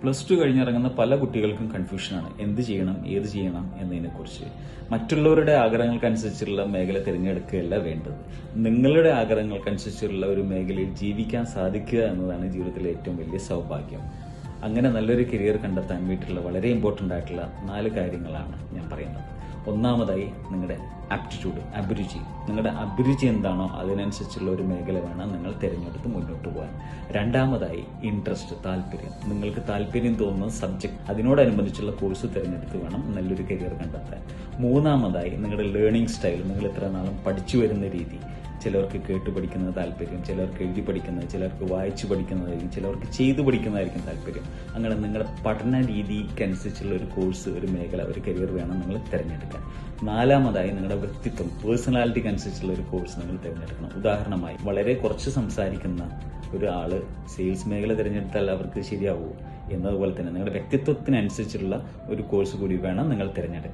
Plus two കഴിഞ്ഞിറങ്ങുന്ന പല കുട്ടികൾക്കും കൺഫ്യൂഷനാണ് എന്ത് ചെയ്യണം ഏത് ചെയ്യണം എന്നതിനെക്കുറിച്ച്. മറ്റുള്ളവരുടെ ആഗ്രഹങ്ങൾക്കനുസരിച്ചുള്ള മേഖല തിരഞ്ഞെടുക്കുകയല്ല വേണ്ടത്. നിങ്ങളുടെ ആഗ്രഹങ്ങൾക്കനുസരിച്ചുള്ള ഒരു മേഖലയിൽ ജീവിക്കാൻ സാധിക്കുക എന്നതാണ് ജീവിതത്തിലെ ഏറ്റവും വലിയ സൗഭാഗ്യം. അങ്ങനെ നല്ലൊരു കരിയർ കണ്ടെത്താൻ വേണ്ടിയിട്ടുള്ള വളരെ ഇമ്പോർട്ടൻ്റ് ആയിട്ടുള്ള 4 കാര്യങ്ങളാണ് ഞാൻ പറയുന്നത്. ഒന്നാമതായി നിങ്ങളുടെ ആപ്റ്റിറ്റ്യൂഡ്, അഭിരുചി. നിങ്ങളുടെ അഭിരുചി എന്താണോ അതിനനുസരിച്ചുള്ള ഒരു മേഖല വേണം നിങ്ങൾ തിരഞ്ഞെടുത്ത് മുന്നോട്ട് പോകാൻ. രണ്ടാമതായി ഇൻട്രസ്റ്റ്, താല്പര്യം. നിങ്ങൾക്ക് താല്പര്യം തോന്നുന്ന സബ്ജക്ട്, അതിനോടനുബന്ധിച്ചുള്ള കോഴ്സ് തിരഞ്ഞെടുത്ത് വേണം നല്ലൊരു കരിയർ കണ്ടെത്താൻ. മൂന്നാമതായി നിങ്ങളുടെ ലേണിംഗ് സ്റ്റൈൽ, നിങ്ങൾ എത്ര നാളും പഠിച്ചു വരുന്ന രീതി. ചിലർക്ക് കേട്ട് പഠിക്കുന്നത് താല്പര്യം, ചിലർക്ക് എഴുതി പഠിക്കുന്നത്, ചിലർക്ക് വായിച്ചു പഠിക്കുന്നതായിരിക്കും, ചിലർക്ക് ചെയ്തു പഠിക്കുന്നതായിരിക്കും താല്പര്യം. അങ്ങനെ നിങ്ങളുടെ പഠന രീതിക്കനുസരിച്ചുള്ള ഒരു കോഴ്സ്, ഒരു മേഖല, ഒരു കരിയർ വേണം നിങ്ങൾ തിരഞ്ഞെടുക്കാൻ. നാലാമതായി നിങ്ങളുടെ വ്യക്തിത്വം, പേഴ്സണാലിറ്റിക്ക് അനുസരിച്ചുള്ള ഒരു കോഴ്സ് നിങ്ങൾ തിരഞ്ഞെടുക്കണം. ഉദാഹരണമായി വളരെ കുറച്ച് സംസാരിക്കുന്ന ഒരാള് സെയിൽസ് മേഖല തിരഞ്ഞെടുത്താൽ അവർക്ക് ശരിയാവുമോ എന്നതുപോലെ തന്നെ നിങ്ങളുടെ വ്യക്തിത്വത്തിനനുസരിച്ചുള്ള ഒരു കോഴ്സ് കൂടി വേണം നിങ്ങൾ തിരഞ്ഞെടുക്കാൻ.